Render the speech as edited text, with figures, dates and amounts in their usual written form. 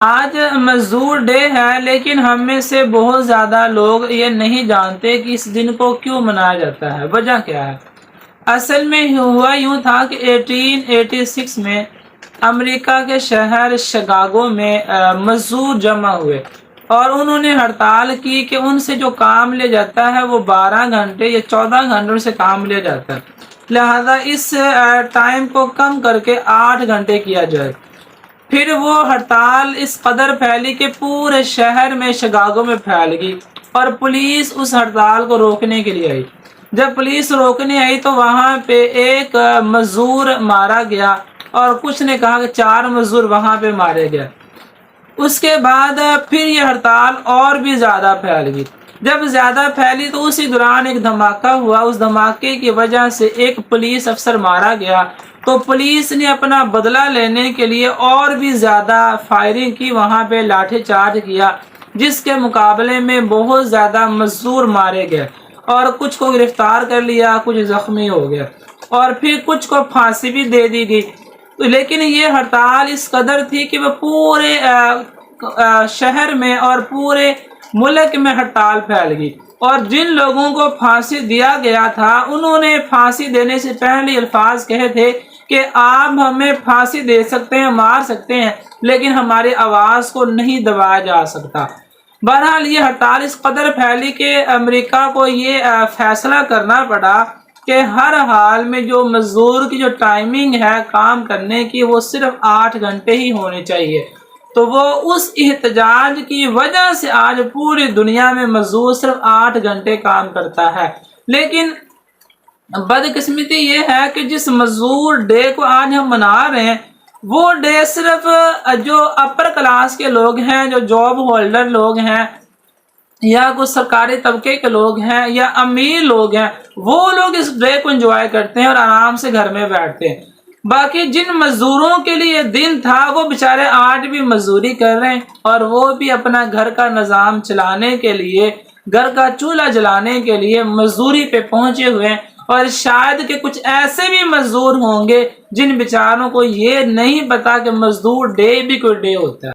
آج مزدور ڈے ہے، لیکن ہم میں سے بہت زیادہ لوگ یہ نہیں جانتے کہ اس دن کو کیوں منایا جاتا ہے، وجہ کیا ہے۔ اصل میں ہوا یوں تھا کہ 1886 میں امریکہ کے شہر شکاگو میں مزدور جمع ہوئے اور انہوں نے ہڑتال کی کہ ان سے جو کام لیا جاتا ہے وہ 12 گھنٹے یا 14 گھنٹوں سے کام لیا جاتا ہے، لہذا اس ٹائم کو کم کر کے 8 گھنٹے کیا جائے۔ پھر وہ ہڑتال اس قدر پھیلی کہ پورے شہر میں شکاگو میں پھیل گئی اور پولیس اس ہڑتال کو روکنے کے لیے آئی۔ جب پولیس روکنے آئی تو وہاں پہ ایک مزدور مارا گیا اور کچھ نے کہا کہ 4 مزدور وہاں پہ مارے گئے۔ اس کے بعد پھر یہ ہڑتال اور بھی زیادہ پھیل گئی۔ جب زیادہ پھیلی تو اسی دوران ایک دھماکہ ہوا، اس دھماکے کی وجہ سے ایک پولیس افسر مارا گیا، تو پولیس نے اپنا بدلہ لینے کے لیے اور بھی زیادہ فائرنگ کی، وہاں پہ لاٹھی چارج کیا، جس کے مقابلے میں بہت زیادہ مزدور مارے گئے اور کچھ کو گرفتار کر لیا، کچھ زخمی ہو گئے اور پھر کچھ کو پھانسی بھی دے دی گئی۔ لیکن یہ ہڑتال اس قدر تھی کہ وہ پورے شہر میں اور پورے ملک میں ہڑتال پھیل گئی، اور جن لوگوں کو پھانسی دیا گیا تھا انہوں نے پھانسی دینے سے پہلے الفاظ کہے تھے کہ آپ ہمیں پھانسی دے سکتے ہیں، مار سکتے ہیں، لیکن ہماری آواز کو نہیں دبایا جا سکتا۔ بہرحال یہ ہڑتال اس قدر پھیلی کہ امریکہ کو یہ فیصلہ کرنا پڑا کہ ہر حال میں جو مزدور کی جو ٹائمنگ ہے کام کرنے کی وہ صرف 8 گھنٹے ہی ہونی چاہیے۔ تو وہ اس احتجاج کی وجہ سے آج پوری دنیا میں مزدور صرف 8 گھنٹے کام کرتا ہے۔ لیکن بدقسمتی یہ ہے کہ جس مزدور ڈے کو آج ہم منا رہے ہیں وہ ڈے صرف جو اپر کلاس کے لوگ ہیں، جو جاب ہولڈر لوگ ہیں یا کچھ سرکاری طبقے کے لوگ ہیں یا امیر لوگ ہیں، وہ لوگ اس ڈے کو انجوائے کرتے ہیں اور آرام سے گھر میں بیٹھتے ہیں۔ باقی جن مزدوروں کے لیے دن تھا وہ بیچارے آج بھی مزدوری کر رہے ہیں اور وہ بھی اپنا گھر کا نظام چلانے کے لیے، گھر کا چولہا جلانے کے لیے مزدوری پہ پہنچے ہوئے ہیں، اور شاید کہ کچھ ایسے بھی مزدور ہوں گے جن بیچاروں کو یہ نہیں پتا کہ مزدور ڈے بھی کوئی ڈے ہوتا ہے۔